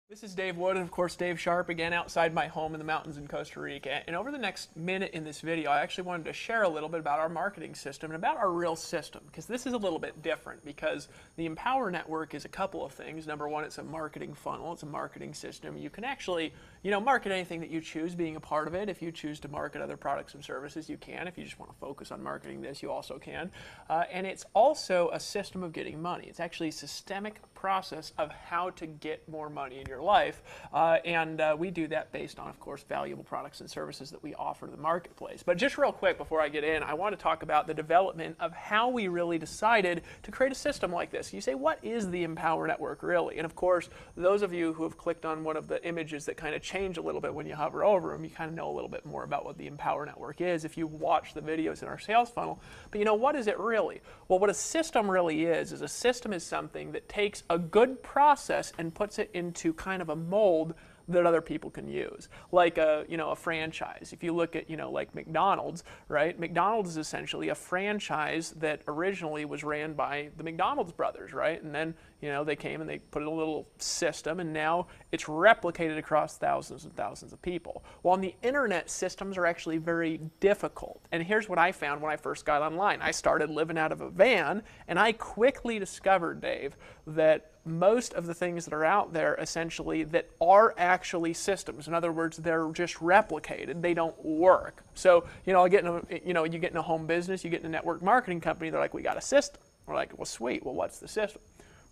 This is Dave Wood, and of course Dave Sharp, again outside my home in the mountains in Costa Rica. And over the next minute in this video, I actually wanted to share a little bit about our marketing system and about our real system, because this is a little bit different, because the Empower Network is a couple of things. Number one, it's a marketing funnel, it's a marketing system. You can actually, market anything that you choose being a part of it. If you choose to market other products and services, you can. If you just want to focus on marketing this, you also can. And it's also a system of getting money. It's actually a systemic process of how to get more money in your life, and we do that based on, of course, valuable products and services that we offer to the marketplace. But just real quick before I get in, I want to talk about the development of how we really decided to create a system like this. You say, what is the Empower Network really? And of course, those of you who have clicked on one of the images that kind of change a little bit when you hover over them, you kind of know a little bit more about what the Empower Network is if you watch the videos in our sales funnel. But what is it really? Well, what a system really is a system is something that takes a good process and puts it into kind of a mold that other people can use, like a franchise. If you look at like McDonald's, right? McDonald's is essentially a franchise that originally was ran by the McDonald's brothers, right? And then they came and they put in a little system, and now it's replicated across thousands and thousands of people. Well, on the internet, systems are actually very difficult. And here's what I found when I first got online. I started living out of a van, and I quickly discovered, Dave, that most of the things that are out there essentially that are actually systems. In other words, they're just replicated. They don't work. So, you get in a home business, you get in a network marketing company, they're like, we got a system. We're like, well, sweet. Well, what's the system?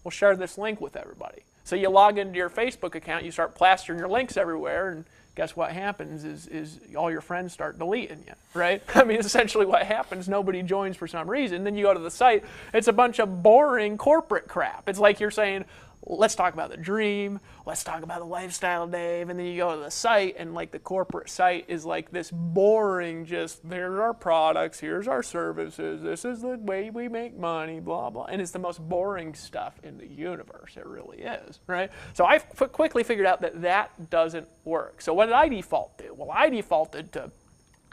We'll share this link with everybody. So you log into your Facebook account, you start plastering your links everywhere, and guess what happens is all your friends start deleting you, right? I mean, essentially what happens, nobody joins for some reason. Then you go to the site, it's a bunch of boring corporate crap. It's like you're saying, let's talk about the dream, let's talk about the lifestyle, Dave, and then you go to the site, and like the corporate site is like this boring, just here's our products, here's our services, this is the way we make money, blah, blah. And it's the most boring stuff in the universe. It really is, right? So I quickly figured out that that doesn't work. So what did I default to? Well, I defaulted to,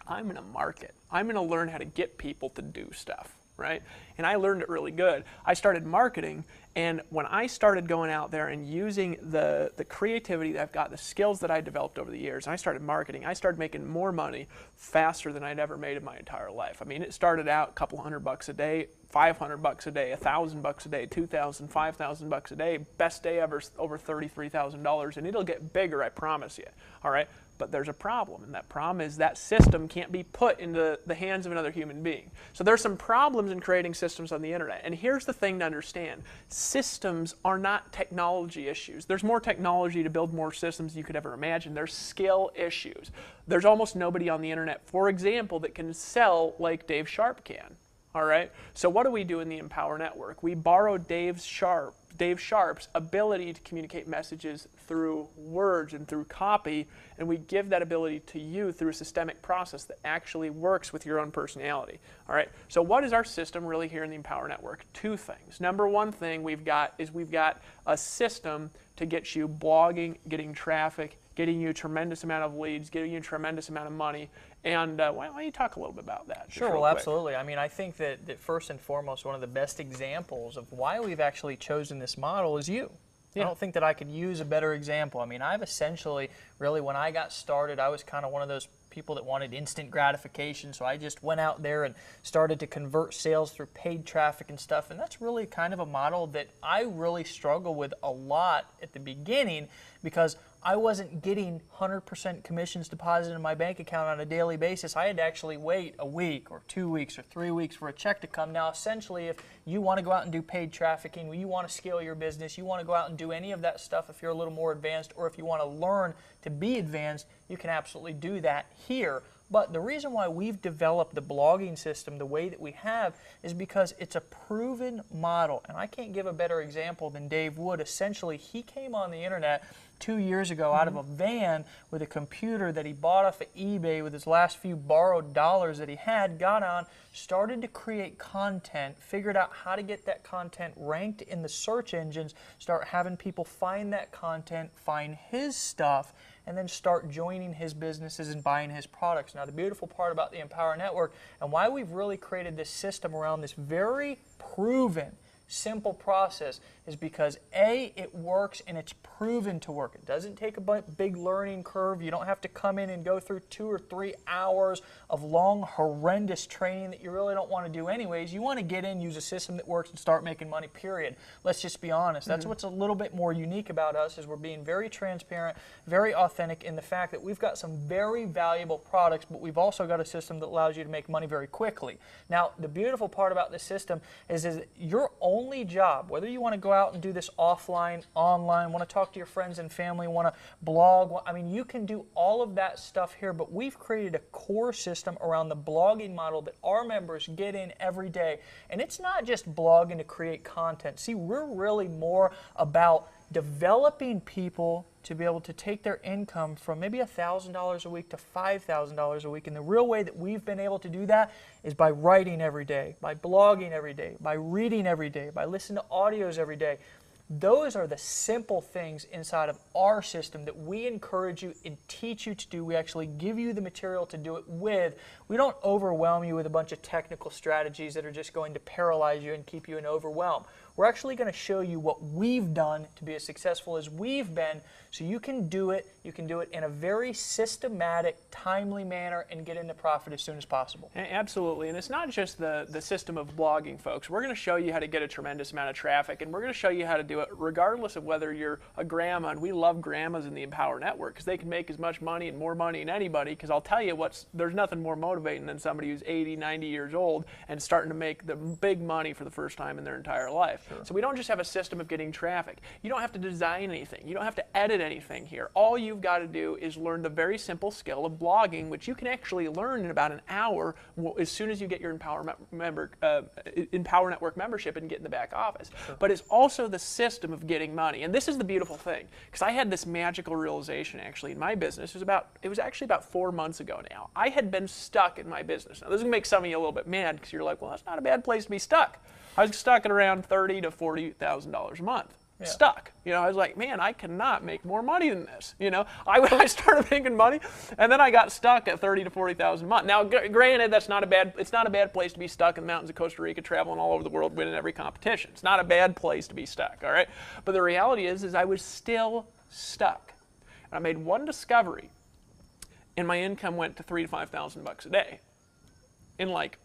I'm going to market. I'm going to learn how to get people to do stuff, right? And I learned it really good. I started marketing, and when I started going out there and using the creativity that I've got, the skills that I developed over the years, and I started marketing, I started making more money faster than I'd ever made in my entire life. I mean, it started out a couple $100 a day, $500 a day, $1,000 a day, $2,000, $5,000 a day. Best day ever, over $33,000, and it'll get bigger, I promise you. All right. But there's a problem, and that problem is that system can't be put into the hands of another human being. So there's some problems in creating systems on the internet. And here's the thing to understand. Systems are not technology issues. There's more technology to build more systems than you could ever imagine. There's skill issues. There's almost nobody on the internet, for example, that can sell like Dave Sharp can. All right? So what do we do in the Empower Network? We borrow Dave Sharp's ability to communicate messages through words and through copy, and we give that ability to you through a systemic process that actually works with your own personality. All right. So what is our system really here in the Empower Network? Two things. Number one thing we've got a system to get you blogging, getting traffic, getting you a tremendous amount of leads, getting you a tremendous amount of money. And why don't you talk a little bit about that? Sure, well, absolutely. I mean, I think that first and foremost, one of the best examples of why we've actually chosen this model is you. Yeah. I don't think that I could use a better example. I mean, I've essentially, really, when I got started, I was kind of one of those people that wanted instant gratification, so I just went out there and started to convert sales through paid traffic and stuff, and that's really kind of a model that I really struggle with a lot at the beginning, because I wasn't getting 100% commissions deposited in my bank account on a daily basis. I had to actually wait a week or 2 weeks or 3 weeks for a check to come. Now, essentially, if you want to go out and do paid trafficking, you want to scale your business, you want to go out and do any of that stuff if you're a little more advanced, or if you want to learn to be advanced, you can absolutely do that here. But the reason why we've developed the blogging system the way that we have is because it's a proven model. And I can't give a better example than Dave Wood. Essentially, he came on the internet 2 years ago out of a van with a computer that he bought off of eBay with his last few borrowed dollars that he had, got on, started to create content, figured out how to get that content ranked in the search engines, start having people find that content, find his stuff, and then start joining his businesses and buying his products. Now, the beautiful part about the Empower Network and why we've really created this system around this very proven simple process is because A, it works and it's proven to work. It doesn't take a big learning curve. You don't have to come in and go through 2 or 3 hours of long, horrendous training that you really don't want to do anyways. You want to get in, use a system that works, and start making money, period. Let's just be honest. That's what's a little bit more unique about us, is we're being very transparent, very authentic in the fact that we've got some very valuable products, but we've also got a system that allows you to make money very quickly. Now, the beautiful part about this system is your only job, whether you want to go out and do this offline, online, want to talk to your friends and family, want to blog, I mean, you can do all of that stuff here, but we've created a core system around the blogging model that our members get in every day. And it's not just blogging to create content. See, we're really more about developing people to be able to take their income from maybe $1,000 a week to $5,000 a week. And the real way that we've been able to do that is by writing every day, by blogging every day, by reading every day, by listening to audios every day. Those are the simple things inside of our system that we encourage you and teach you to do. We actually give you the material to do it with. We don't overwhelm you with a bunch of technical strategies that are just going to paralyze you and keep you in overwhelm. We're actually going to show you what we've done to be as successful as we've been, so you can do it. You can do it in a very systematic, timely manner and get into profit as soon as possible. Absolutely, and it's not just the system of blogging, folks. We're going to show you how to get a tremendous amount of traffic, and we're going to show you how to do it regardless of whether you're a grandma, and we love grandmas in the Empower Network because they can make as much money and more money than anybody, because I'll tell you there's nothing more motivating than somebody who's 80, 90 years old and starting to make the big money for the first time in their entire life. Sure. So we don't just have a system of getting traffic. You don't have to design anything. You don't have to edit anything here. All you've got to do is learn the very simple skill of blogging, which you can actually learn in about an hour as soon as you get your Empower Network membership and get in the back office. Sure. But it's also the system of getting money. And this is the beautiful thing, because I had this magical realization actually in my business. It was actually about 4 months ago now. I had been stuck in my business. Now this is going to make some of you a little bit mad, because you're like, well, that's not a bad place to be stuck. I was stuck at around $30,000 to $40,000 a month. Yeah. Stuck. I was like, man, I cannot make more money than this. I started making money, and then I got stuck at $30,000 to $40,000 a month. Now, granted, it's not a bad place to be stuck in the mountains of Costa Rica, traveling all over the world, winning every competition. It's not a bad place to be stuck, all right? But the reality is I was still stuck. And I made one discovery, and my income went to $3,000 to $5,000 a day in like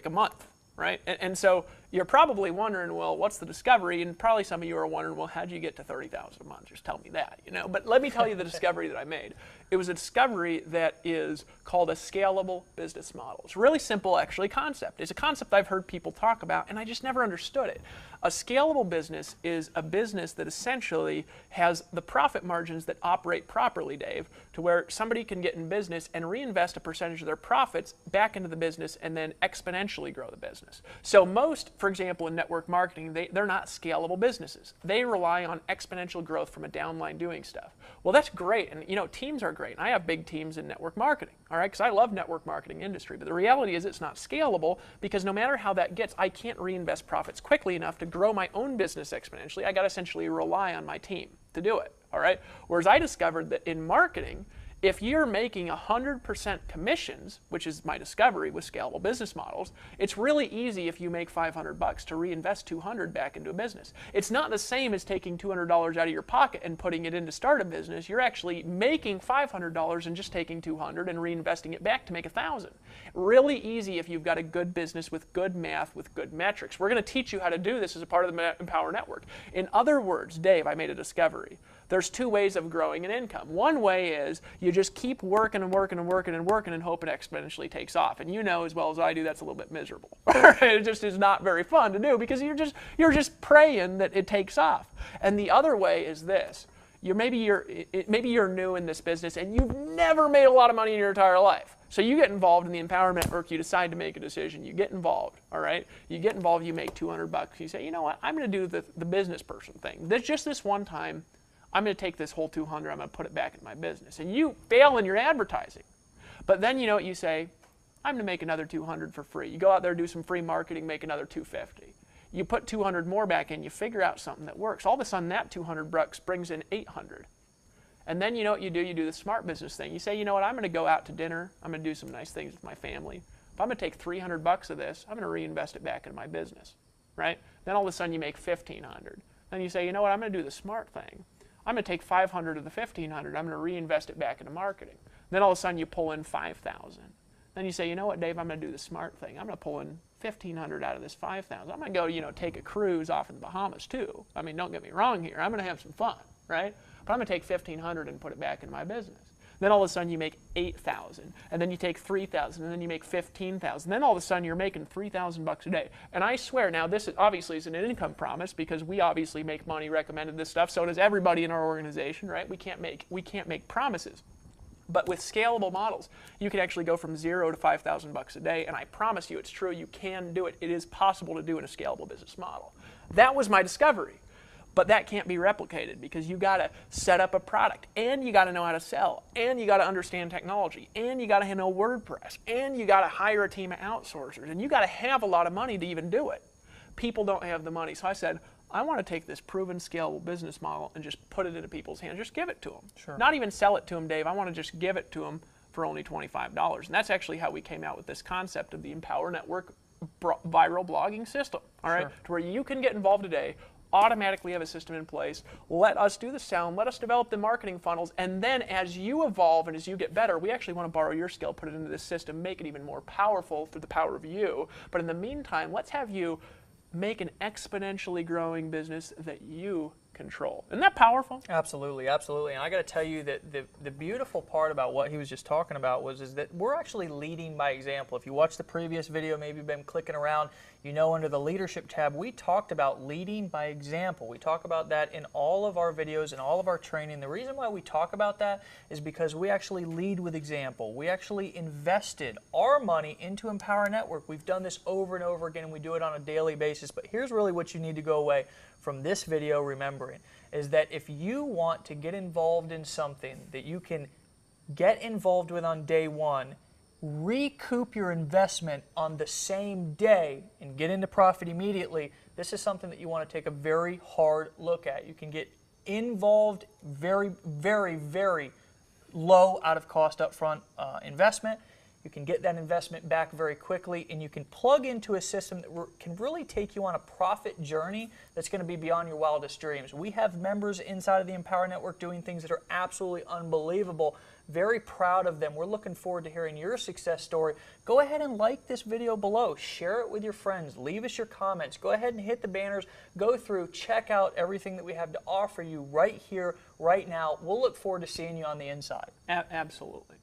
a month. Right? And so you're probably wondering, well, what's the discovery? And probably some of you are wondering, well, how'd you get to $30,000 a month? Just tell me that, But let me tell you the discovery that I made. It was a discovery that is called a scalable business model. It's a really simple, actually, concept. It's a concept I've heard people talk about, and I just never understood it. A scalable business is a business that essentially has the profit margins that operate properly, Dave, to where somebody can get in business and reinvest a percentage of their profits back into the business and then exponentially grow the business. So most, for example, in network marketing, they're not scalable businesses. They rely on exponential growth from a downline doing stuff. Well, that's great, and teams are great. And I have big teams in network marketing, all right, because I love network marketing industry. But the reality is it's not scalable, because no matter how that gets, I can't reinvest profits quickly enough to grow my own business exponentially. I got to essentially rely on my team to do it, all right? Whereas I discovered that in marketing, if you're making 100% commissions, which is my discovery with scalable business models, it's really easy if you make $500 to reinvest $200 back into a business. It's not the same as taking $200 out of your pocket and putting it in to start a business. You're actually making $500 and just taking $200 and reinvesting it back to make $1,000. Really easy if you've got a good business with good math, with good metrics. We're going to teach you how to do this as a part of the Empower Network. In other words, Dave, I made a discovery. There's 2 ways of growing an income. One way is you just keep working and working and working and working and hope it exponentially takes off. And you know as well as I do that's a little bit miserable. It just is not very fun to do, because you're just praying that it takes off. And the other way is this. Maybe you're new in this business and you've never made a lot of money in your entire life. So you get involved in the Empowerment Network, you decide to make a decision, you get involved, all right? You get involved, you make $200, you say, you know what, I'm going to do the business person thing. Just this one time, I'm going to take this whole $200, I'm going to put it back in my business. And you fail in your advertising. But then you know what you say, I'm going to make another $200 for free. You go out there, do some free marketing, make another $250. You put $200 more back in, you figure out something that works. All of a sudden that $200 brings in $800. And then you know what you do? You do the smart business thing. You say, you know what, I'm going to go out to dinner, I'm going to do some nice things with my family. If I'm going to take $300 of this, I'm going to reinvest it back in my business. right? Then all of a sudden you make 1,500. Then you say, you know what, I'm going to do the smart thing. I'm going to take 500 of the 1,500, I'm going to reinvest it back into marketing. Then all of a sudden you pull in 5,000. Then you say, you know what, Dave, I'm going to do the smart thing. I'm going to pull in 1,500 out of this 5,000. I'm going to go, you know, take a cruise off in the Bahamas too. I mean, don't get me wrong here. I'm going to have some fun, right? But I'm going to take 1,500 and put it back in my business. Then all of a sudden you make 8,000, and then you take 3,000, and then you make 15,000. Then all of a sudden you're making 3,000 bucks a day. And I swear, now this is obviously is an income promise because we obviously make money recommended this stuff. So does everybody in our organization, right? We can't make promises. But with scalable models, you can actually go from 0 to 5,000 bucks a day, and I promise you it's true. You can do it. It is possible to do in a scalable business model. That was my discovery. But that can't be replicated because you got to set up a product, and you got to know how to sell, and you got to understand technology, and you got to know WordPress, and you got to hire a team of outsourcers, and you got to have a lot of money to even do it. People don't have the money. So I said, I want to take this proven scalable business model and just put it into people's hands. Just give it to them. Sure. Not even sell it to them, Dave. I want to just give it to them for only $25. And that's actually how we came out with this concept of the Empower Network viral blogging system. All right, to where you can get involved today, automatically have a system in place, let us do the sound, let us develop the marketing funnels, and then as you evolve and as you get better, we actually want to borrow your skill, put it into this system, make it even more powerful through the power of you. But in the meantime, let's have you make an exponentially growing business that you control. Isn't that powerful? Absolutely, absolutely. And I got to tell you that the beautiful part about what he was just talking about is that we're actually leading by example. If you watch the previous video, maybe you've been clicking around, you know under the leadership tab, we talked about leading by example. We talk about that in all of our videos and all of our training. The reason why we talk about that is because we actually lead with example. We actually invested our money into Empower Network. We've done this over and over again, and we do it on a daily basis. But here's really what you need to go away from this video remembering, is that if you want to get involved in something that you can get involved with on day one, recoup your investment on the same day and get into profit immediately, this is something that you want to take a very hard look at. You can get involved very, very, very low out of cost upfront investment. You can get that investment back very quickly, and you can plug into a system that can really take you on a profit journey that's going to be beyond your wildest dreams. We have members inside of the Empower Network doing things that are absolutely unbelievable. Very proud of them. We're looking forward to hearing your success story. Go ahead and like this video below. Share it with your friends. Leave us your comments. Go ahead and hit the banners. Go through, check out everything that we have to offer you right here, right now. We'll look forward to seeing you on the inside. Absolutely.